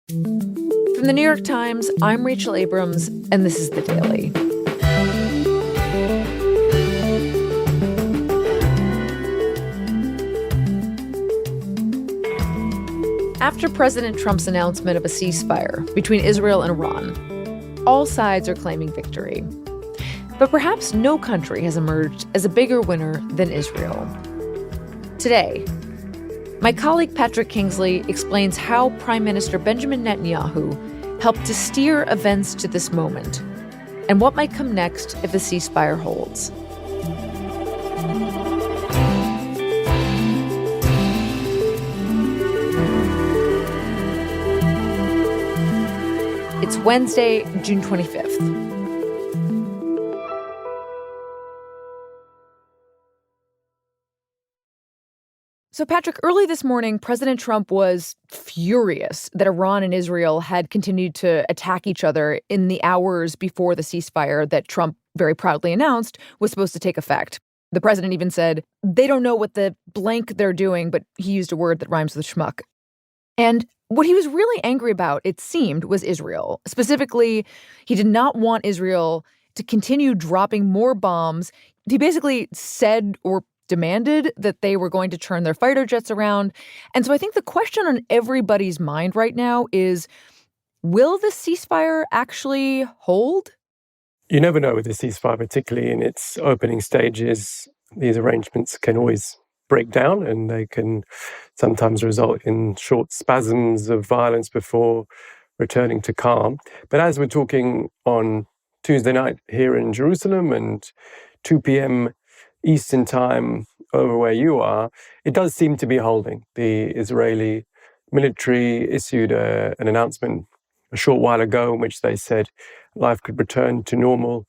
From the New York Times, I'm Rachel Abrams, and this is The Daily. After President Trump's announcement of a ceasefire between Israel and Iran, all sides are claiming victory. But perhaps no country has emerged as a bigger winner than Israel. Today, my colleague Patrick Kingsley explains how Prime Minister Benjamin Netanyahu helped to steer events to this moment, and what might come next if the ceasefire holds. It's Wednesday, June 25th. So, Patrick, early this morning, President Trump was furious that Iran and Israel had continued to attack each other in the hours before the ceasefire that Trump very proudly announced was supposed to take effect. The president even said, they don't know what the blank they're doing, but he used a word that rhymes with schmuck. And what he was really angry about, it seemed, was Israel. Specifically, he did not want Israel to continue dropping more bombs. He basically said or demanded that they were going to turn their fighter jets around. And so I think the question on everybody's mind right now is, will the ceasefire actually hold? You never know with the ceasefire, particularly in its opening stages. These arrangements can always break down, and they can sometimes result in short spasms of violence before returning to calm. But as we're talking on Tuesday night here in Jerusalem and 2 p.m. Eastern time over where you are, it does seem to be holding. The Israeli military issued an announcement a short while ago in which they said life could return to normal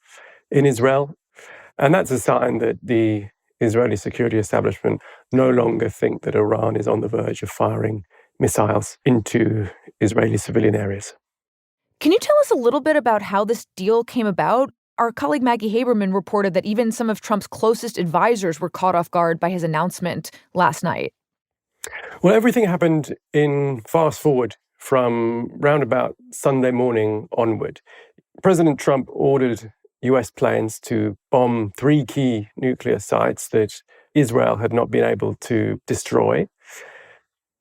in Israel. And that's a sign that the Israeli security establishment no longer think that Iran is on the verge of firing missiles into Israeli civilian areas. Can you tell us a little bit about how this deal came about? Our colleague Maggie Haberman reported that even some of Trump's closest advisors were caught off guard by his announcement last night. Well, everything happened in fast forward from round about Sunday morning onward. President Trump ordered US planes to bomb 3 key nuclear sites that Israel had not been able to destroy.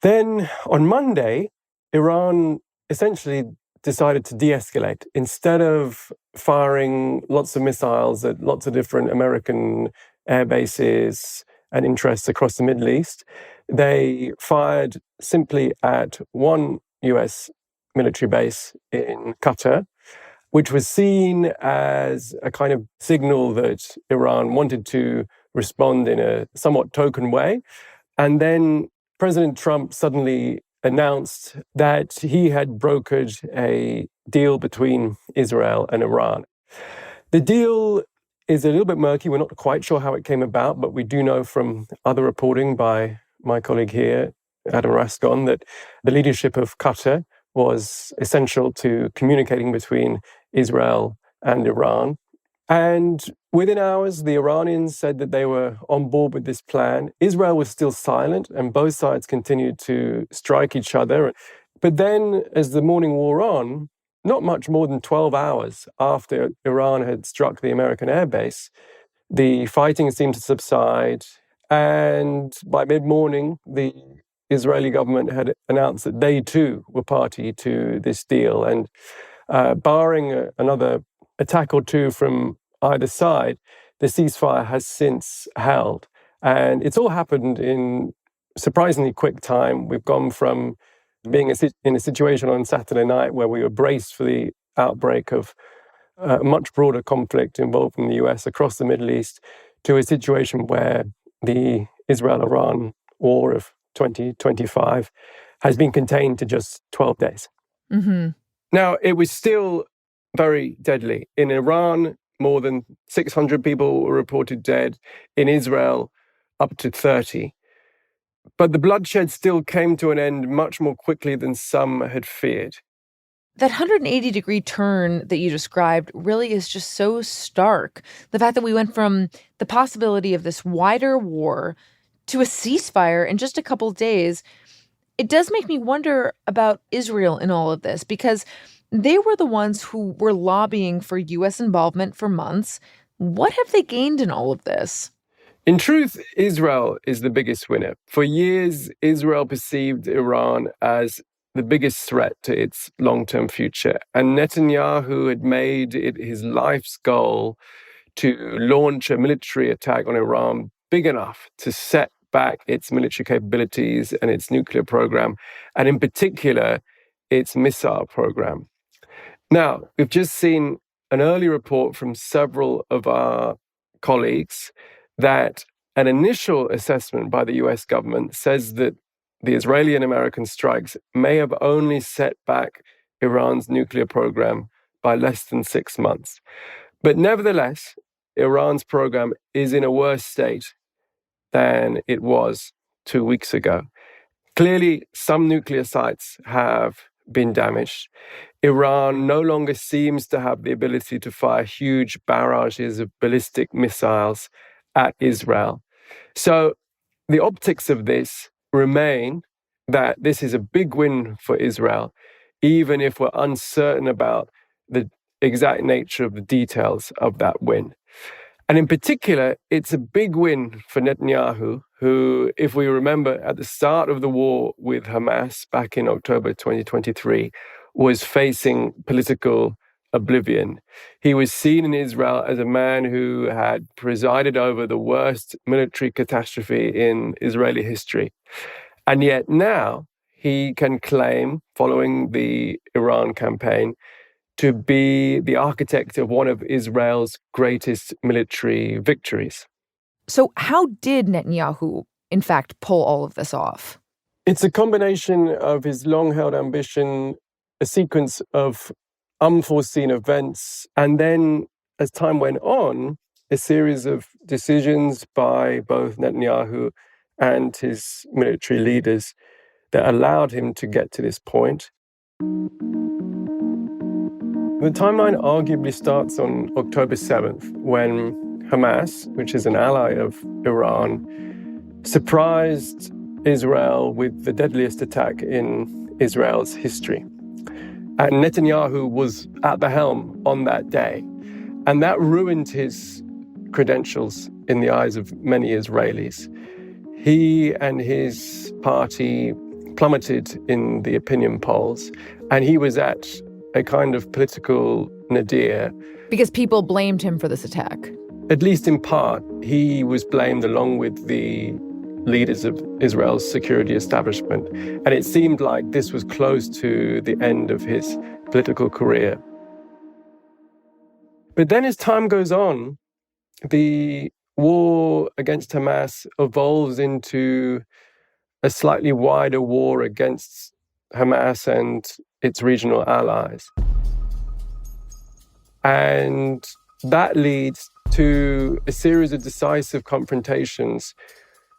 Then on Monday, Iran essentially decided to de-escalate. Instead of firing lots of missiles at lots of different American air bases and interests across the Middle East, they fired simply at one US military base in Qatar, which was seen as a kind of signal that Iran wanted to respond in a somewhat token way. And then President Trump suddenly announced that he had brokered a deal between Israel and Iran. The deal is a little bit murky. We're not quite sure how it came about, but we do know from other reporting by my colleague here, Adam Rascon, that the leadership of Qatar was essential to communicating between Israel and Iran. And within hours, the Iranians said that they were on board with this plan. Israel was still silent, and both sides continued to strike each other. But then, as the morning wore on, not much more than 12 hours after Iran had struck the American airbase, the fighting seemed to subside. And by mid-morning, the Israeli government had announced that they too were party to this deal. And barring another attack or two from either side, the ceasefire has since held. And it's all happened in surprisingly quick time. We've gone from being in a situation on Saturday night where we were braced for the outbreak of a much broader conflict involving the US across the Middle East to a situation where the Israel-Iran war of 2025 has been contained to just 12 days. Mm-hmm. Now, it was still very deadly. In Iran, more than 600 people were reported dead. In Israel, up to 30. But the bloodshed still came to an end much more quickly than some had feared. That 180-degree turn that you described really is just so stark. The fact that we went from the possibility of this wider war to a ceasefire in just a couple of days. It does make me wonder about Israel in all of this, because they were the ones who were lobbying for U.S. involvement for months. What have they gained in all of this? In truth, Israel is the biggest winner. For years, Israel perceived Iran as the biggest threat to its long-term future. And Netanyahu had made it his life's goal to launch a military attack on Iran big enough to set back its military capabilities and its nuclear program, and in particular, its missile program. Now, we've just seen an early report from several of our colleagues that an initial assessment by the US government says that the Israeli and American strikes may have only set back Iran's nuclear program by less than 6 months. But nevertheless, Iran's program is in a worse state than it was 2 weeks ago. Clearly, some nuclear sites have been damaged. Iran no longer seems to have the ability to fire huge barrages of ballistic missiles at Israel. So the optics of this remain that this is a big win for Israel, even if we're uncertain about the exact nature of the details of that win. And in particular, it's a big win for Netanyahu, who, if we remember, at the start of the war with Hamas back in October 2023, was facing political oblivion. He was seen in Israel as a man who had presided over the worst military catastrophe in Israeli history. And yet now he can claim, following the Iran campaign, to be the architect of one of Israel's greatest military victories. So how did Netanyahu, in fact, pull all of this off? It's a combination of his long-held ambition, a sequence of unforeseen events, and then, as time went on, a series of decisions by both Netanyahu and his military leaders that allowed him to get to this point. The timeline arguably starts on October 7th, when Hamas, which is an ally of Iran, surprised Israel with the deadliest attack in Israel's history. And Netanyahu was at the helm on that day. And that ruined his credentials in the eyes of many Israelis. He and his party plummeted in the opinion polls, and he was at a kind of political nadir. Because people blamed him for this attack. At least in part, he was blamed along with the leaders of Israel's security establishment. And it seemed like this was close to the end of his political career. But then as time goes on, the war against Hamas evolves into a slightly wider war against Hamas and its regional allies. And that leads to a series of decisive confrontations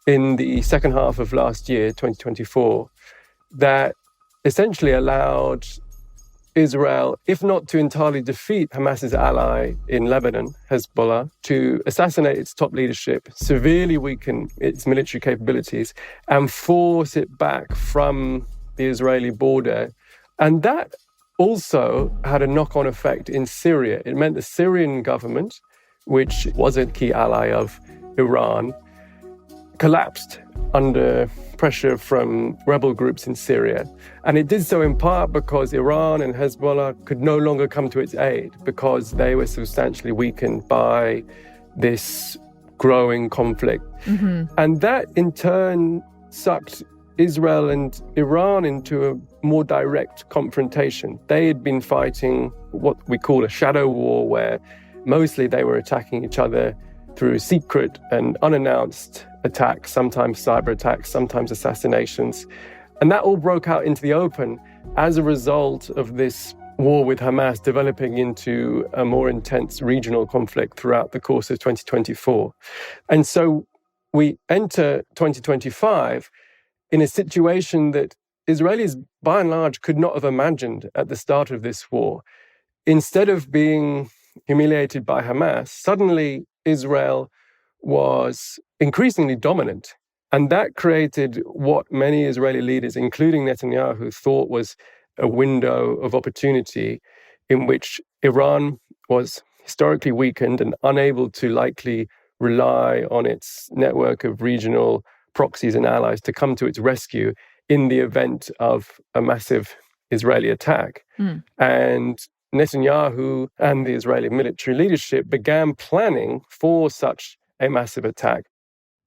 in the second half of last year, 2024, that essentially allowed Israel, if not to entirely defeat Hamas's ally in Lebanon, Hezbollah, to assassinate its top leadership, severely weaken its military capabilities, and force it back from the Israeli border. And that also had a knock-on effect in Syria. It meant the Syrian government, which was a key ally of Iran, collapsed under pressure from rebel groups in Syria. And it did so in part because Iran and Hezbollah could no longer come to its aid because they were substantially weakened by this growing conflict. Mm-hmm. And that in turn sucked Israel and Iran into a more direct confrontation. They had been fighting what we call a shadow war, where mostly they were attacking each other through secret and unannounced attacks, sometimes cyber attacks, sometimes assassinations. And that all broke out into the open as a result of this war with Hamas developing into a more intense regional conflict throughout the course of 2024. And so we enter 2025 in a situation that Israelis, by and large, could not have imagined at the start of this war. Instead of being humiliated by Hamas, suddenly Israel was increasingly dominant And that created what many Israeli leaders, including Netanyahu, thought was a window of opportunity in which Iran was historically weakened and unable to likely rely on its network of regional proxies and allies to come to its rescue in the event of a massive Israeli attack. And Netanyahu and the Israeli military leadership began planning for such a massive attack.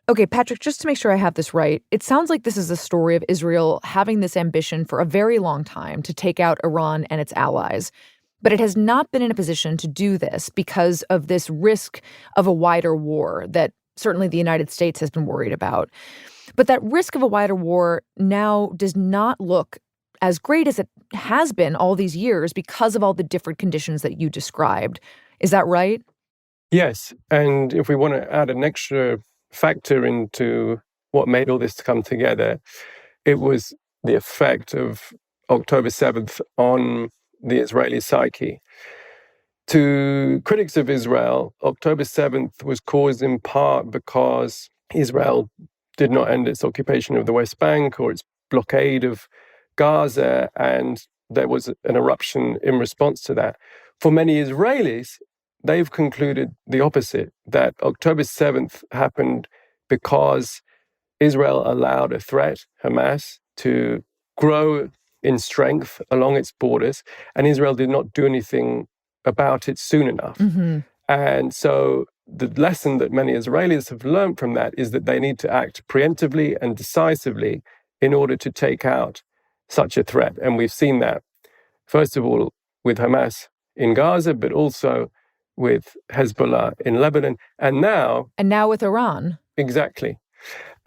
Okay, Patrick, just to make sure I have this right, it sounds like this is a story of Israel having this ambition for a very long time to take out Iran and its allies. But it has not been in a position to do this because of this risk of a wider war that certainly the United States has been worried about. But that risk of a wider war now does not look as great as it has been all these years because of all the different conditions that you described. Is that right? Yes. And if we want to add an extra factor into what made all this come together, it was the effect of October 7th on the Israeli psyche. To critics of Israel, October 7th was caused in part because Israel did not end its occupation of the West Bank or its blockade of Gaza, and there was an eruption in response to that. For many Israelis, they've concluded the opposite, that October 7th happened because Israel allowed a threat, Hamas, to grow in strength along its borders, and Israel did not do anything about it soon enough. Mm-hmm. And so the lesson that many Israelis have learned from that is that they need to act preemptively and decisively in order to take out such a threat. And we've seen that, first of all, with Hamas in Gaza, but also with Hezbollah in Lebanon. And now with Iran. Exactly.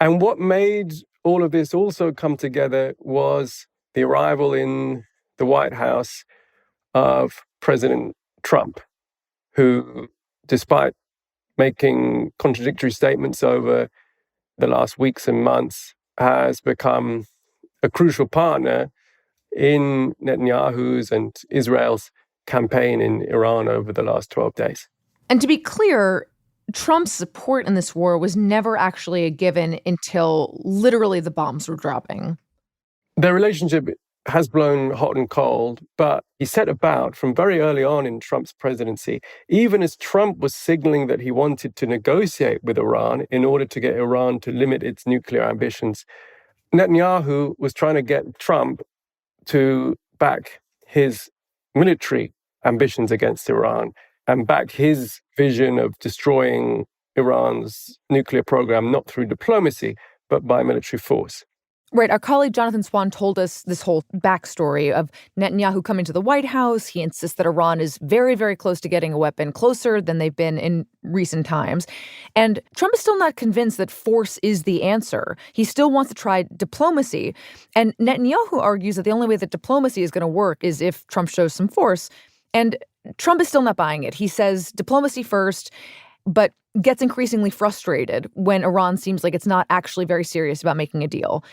And what made all of this also come together was the arrival in the White House of President Trump, who, despite making contradictory statements over the last weeks and months, has become a crucial partner in Netanyahu's and Israel's campaign in Iran over the last 12 days. And to be clear, Trump's support in this war was never actually a given until literally the bombs were dropping. Their relationship has blown hot and cold, but he set about from very early on in Trump's presidency, even as Trump was signaling that he wanted to negotiate with Iran in order to get Iran to limit its nuclear ambitions. Netanyahu was trying to get Trump to back his military ambitions against Iran and back his vision of destroying Iran's nuclear program, not through diplomacy, but by military force. Right. Our colleague Jonathan Swan told us this whole backstory of Netanyahu coming to the White House. He insists that Iran is very, very close to getting a weapon, closer than they've been in recent times. And Trump is still not convinced that force is the answer. He still wants to try diplomacy. And Netanyahu argues that the only way that diplomacy is going to work is if Trump shows some force. And Trump is still not buying it. He says diplomacy first, but gets increasingly frustrated when Iran seems like it's not actually very serious about making a deal.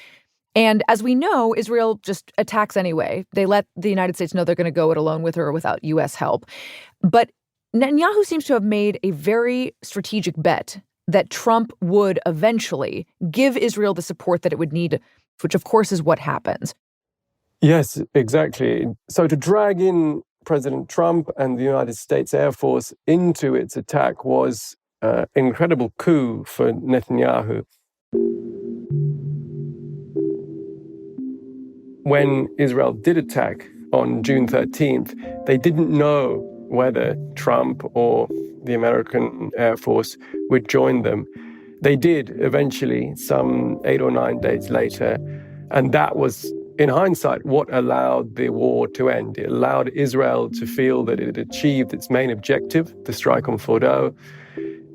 And as we know, Israel just attacks anyway. They let the United States know they're going to go it alone with or without U.S. help. But Netanyahu seems to have made a very strategic bet that Trump would eventually give Israel the support that it would need, which of course is what happens. Yes, exactly. So to drag in President Trump and the United States Air Force into its attack was an incredible coup for Netanyahu. When Israel did attack on June 13th, they didn't know whether Trump or the American Air Force would join them. They did eventually, some 8 or 9 days later, and that was, in hindsight, what allowed the war to end. It allowed Israel to feel that it had achieved its main objective, the strike on Fordo.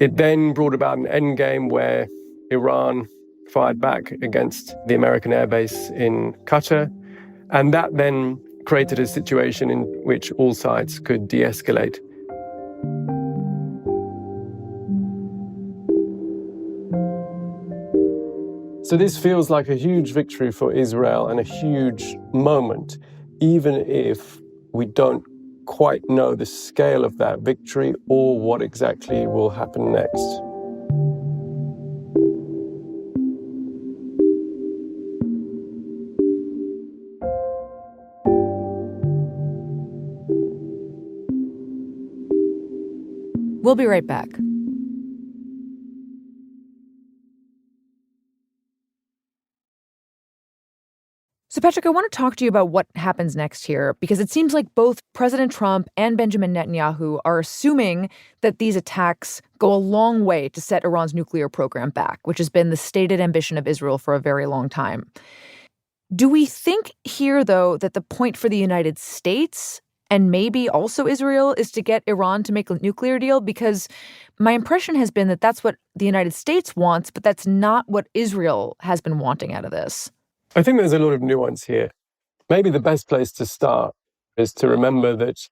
It then brought about an endgame where Iran fired back against the American airbase in Qatar. And that then created a situation in which all sides could de-escalate. So this feels like a huge victory for Israel and a huge moment, even if we don't quite know the scale of that victory or what exactly will happen next. We'll be right back. So, Patrick, I want to talk to you about what happens next here, because it seems like both President Trump and Benjamin Netanyahu are assuming that these attacks go a long way to set Iran's nuclear program back, which has been the stated ambition of Israel for a very long time. Do we think here, though, that the point for the United States and maybe also Israel is to get Iran to make a nuclear deal? Because my impression has been that that's what the United States wants, but that's not what Israel has been wanting out of this. I think there's a lot of nuance here. Maybe the best place to start is to remember that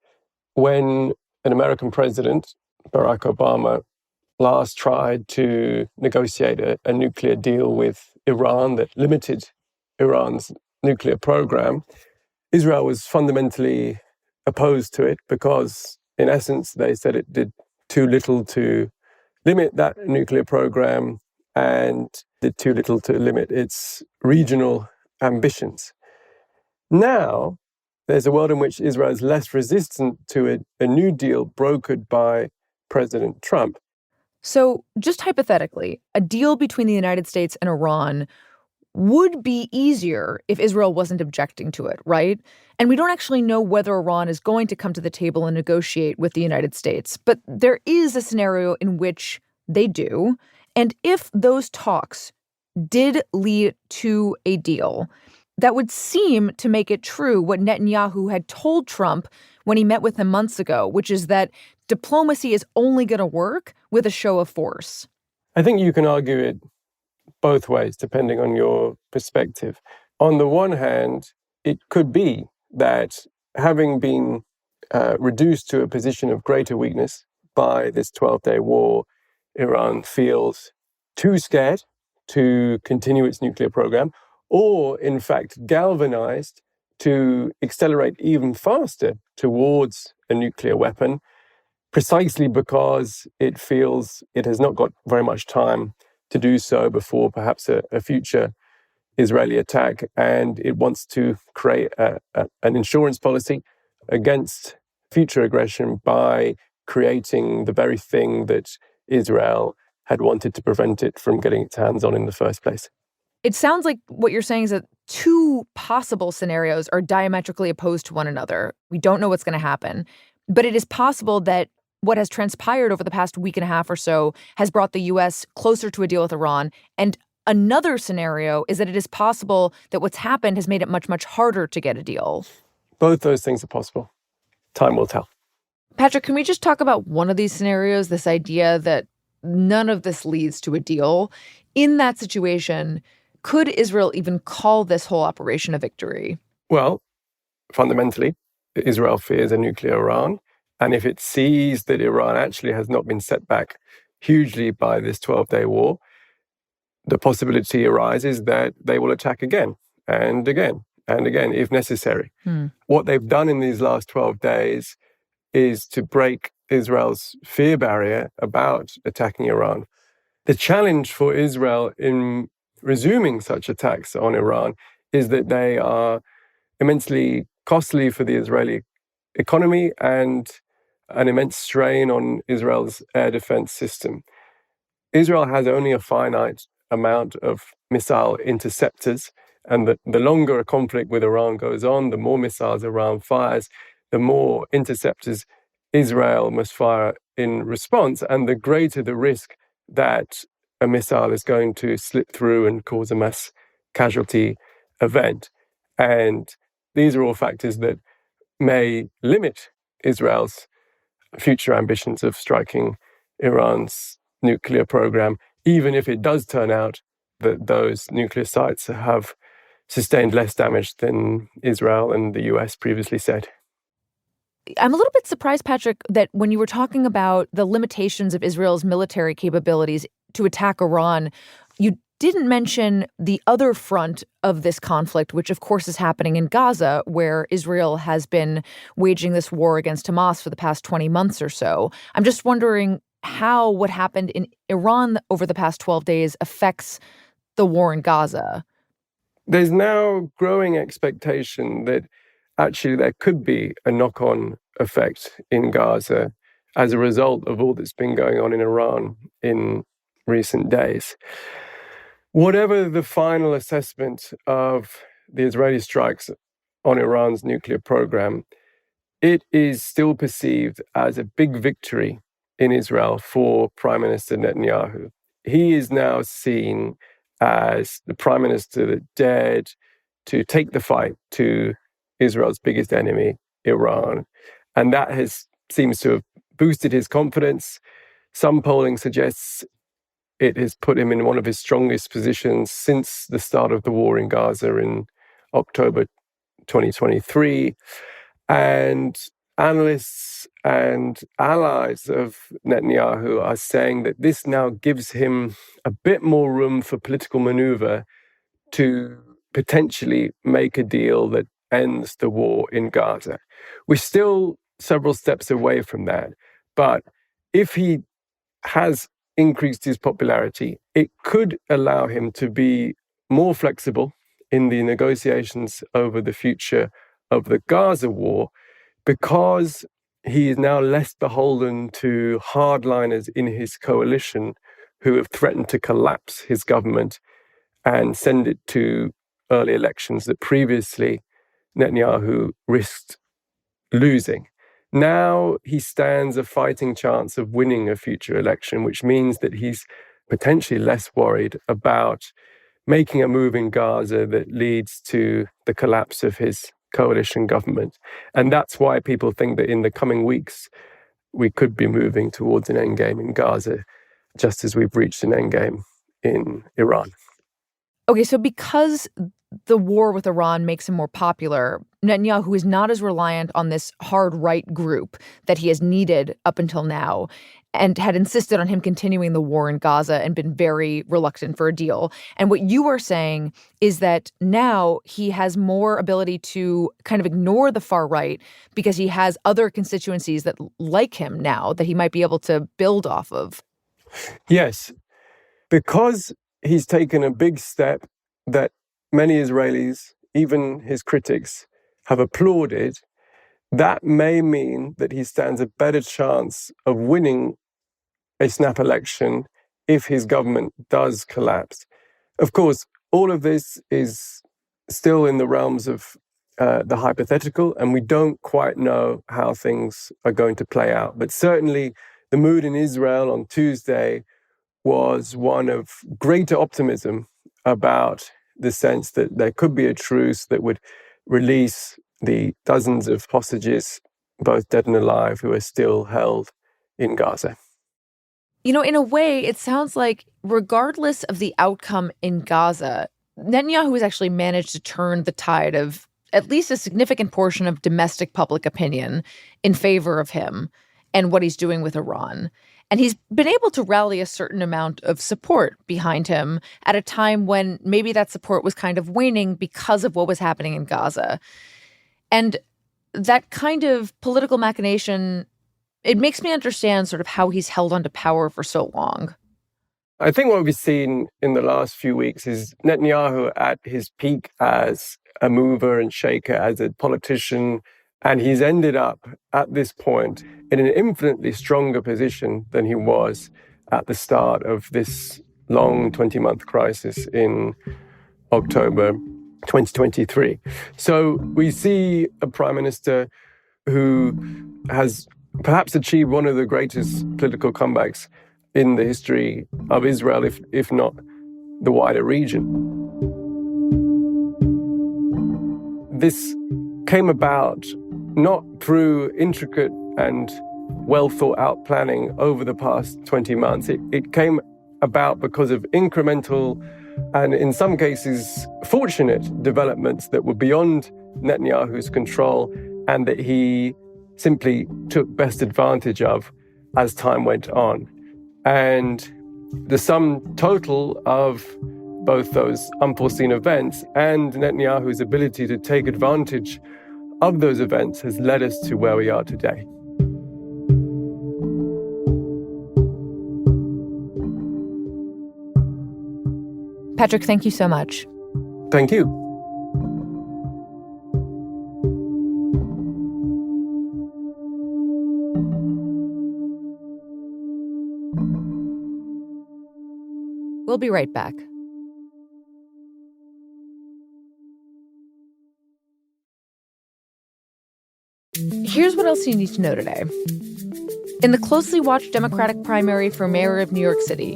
when an American president, Barack Obama, last tried to negotiate a nuclear deal with Iran that limited Iran's nuclear program, Israel was fundamentally opposed to it because, in essence, they said it did too little to limit that nuclear program and did too little to limit its regional ambitions. Now, there's a world in which Israel is less resistant to a new deal brokered by President Trump. So, just hypothetically, a deal between the United States and Iran would be easier if Israel wasn't objecting to it, right? And we don't actually know whether Iran is going to come to the table and negotiate with the United States. But there is a scenario in which they do. And if those talks did lead to a deal, that would seem to make it true what Netanyahu had told Trump when he met with him months ago, which is that diplomacy is only going to work with a show of force. I think you can argue it both ways, depending on your perspective. On the one hand, it could be that having been reduced to a position of greater weakness by this 12-day war, Iran feels too scared to continue its nuclear program, or in fact galvanized to accelerate even faster towards a nuclear weapon, precisely because it feels it has not got very much time to do so before perhaps a future Israeli attack, and it wants to create an insurance policy against future aggression by creating the very thing that Israel had wanted to prevent it from getting its hands on in the first place. It sounds like what you're saying is that two possible scenarios are diametrically opposed to one another. We don't know what's going to happen, but it is possible that what has transpired over the past week and a half or so has brought the U.S. closer to a deal with Iran. And another scenario is that it is possible that what's happened has made it much, much harder to get a deal. Both those things are possible. Time will tell. Patrick, can we just talk about one of these scenarios, this idea that none of this leads to a deal? In that situation, could Israel even call this whole operation a victory? Well, fundamentally, Israel fears a nuclear Iran. And if it sees that Iran actually has not been set back hugely by this 12-day war, the possibility arises that they will attack again and again and again, if necessary. What they've done in these last 12 days is to break Israel's fear barrier about attacking Iran. The challenge for Israel in resuming such attacks on Iran is that they are immensely costly for the Israeli economy and an immense strain on Israel's air defense system. Israel has only a finite amount of missile interceptors, and the longer a conflict with Iran goes on, the more missiles Iran fires, the more interceptors Israel must fire in response, and the greater the risk that a missile is going to slip through and cause a mass casualty event. And these are all factors that may limit Israel's future ambitions of striking Iran's nuclear program, even if it does turn out that those nuclear sites have sustained less damage than Israel and the US previously said. I'm a little bit surprised, Patrick, that when you were talking about the limitations of Israel's military capabilities to attack Iran, you didn't mention the other front of this conflict, which of course is happening in Gaza, where Israel has been waging this war against Hamas for the past 20 months or so. I'm just wondering how what happened in Iran over the past 12 days affects the war in Gaza. There's now growing expectation that actually there could be a knock-on effect in Gaza as a result of all that's been going on in Iran in recent days. Whatever the final assessment of the Israeli strikes on Iran's nuclear program, it is still perceived as a big victory in Israel for Prime Minister Netanyahu. He is now seen as the prime minister that dared to take the fight to Israel's biggest enemy, Iran. And that seems to have boosted his confidence. Some polling suggests it has put him in one of his strongest positions since the start of the war in Gaza in October 2023. And analysts and allies of Netanyahu are saying that this now gives him a bit more room for political maneuver to potentially make a deal that ends the war in Gaza. We're still several steps away from that. But if he has increased his popularity, it could allow him to be more flexible in the negotiations over the future of the Gaza war, because he is now less beholden to hardliners in his coalition who have threatened to collapse his government and send it to early elections that previously Netanyahu risked losing. Now he stands a fighting chance of winning a future election, which means that he's potentially less worried about making a move in Gaza that leads to the collapse of his coalition government. And that's why people think that in the coming weeks, we could be moving towards an endgame in Gaza, just as we've reached an endgame in Iran. Okay, so because the war with Iran makes him more popular, Netanyahu is not as reliant on this hard right group that he has needed up until now, and had insisted on him continuing the war in Gaza and been very reluctant for a deal. And what you are saying is that now he has more ability to kind of ignore the far right because he has other constituencies that like him now that he might be able to build off of. Yes, because he's taken a big step that many Israelis, even his critics, have applauded. That may mean that he stands a better chance of winning a snap election if his government does collapse. Of course, all of this is still in the realms of the hypothetical, and we don't quite know how things are going to play out. But certainly the mood in Israel on Tuesday was one of greater optimism about the sense that there could be a truce that would release the dozens of hostages, both dead and alive, who are still held in Gaza. You know, in a way, it sounds like regardless of the outcome in Gaza, Netanyahu has actually managed to turn the tide of at least a significant portion of domestic public opinion in favor of him and what he's doing with Iran. And he's been able to rally a certain amount of support behind him at a time when maybe that support was kind of waning because of what was happening in Gaza. And that kind of political machination, it makes me understand sort of how he's held onto power for so long. I think what we've seen in the last few weeks is Netanyahu at his peak as a mover and shaker, as a politician, and he's ended up at this point in an infinitely stronger position than he was at the start of this long 20-month crisis in October 2023. So we see a prime minister who has perhaps achieved one of the greatest political comebacks in the history of Israel, if not the wider region. This came about not through intricate and well-thought-out planning over the past 20 months. It came about because of incremental and, in some cases, fortunate developments that were beyond Netanyahu's control and that he simply took best advantage of as time went on. And the sum total of both those unforeseen events and Netanyahu's ability to take advantage of those events has led us to where we are today. Patrick, thank you so much. Thank you. We'll be right back. Here's what else you need to know today. In the closely watched Democratic primary for mayor of New York City,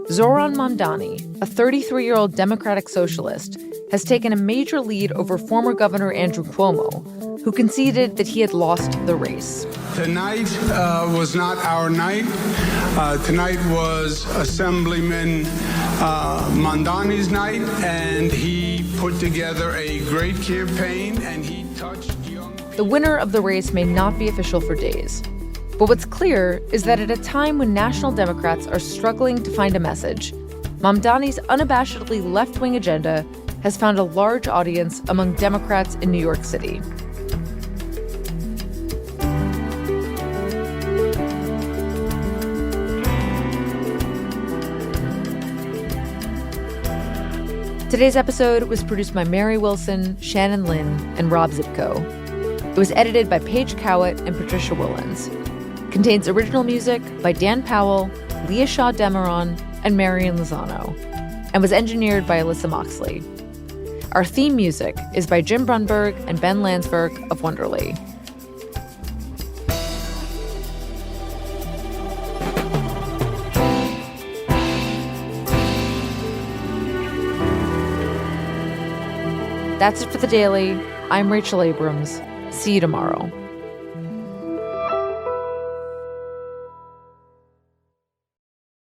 Zohran Mamdani, a 33-year-old Democratic socialist, has taken a major lead over former Governor Andrew Cuomo, who conceded that he had lost the race. Tonight was not our night. Tonight was Assemblyman Mamdani's night, and he put together a great campaign, and he touched young... The winner of the race may not be official for days. But what's clear is that at a time when national Democrats are struggling to find a message, Mamdani's unabashedly left-wing agenda has found a large audience among Democrats in New York City. Today's episode was produced by Mary Wilson, Shannon Lynn, and Rob Zipko. It was edited by Paige Cowett and Patricia Willens. Contains original music by Dan Powell, Leah Shaw Demeron, and Marian Lozano, and was engineered by Alyssa Moxley. Our theme music is by Jim Brunberg and Ben Landsberg of Wonderly. That's it for The Daily. I'm Rachel Abrams. See you tomorrow.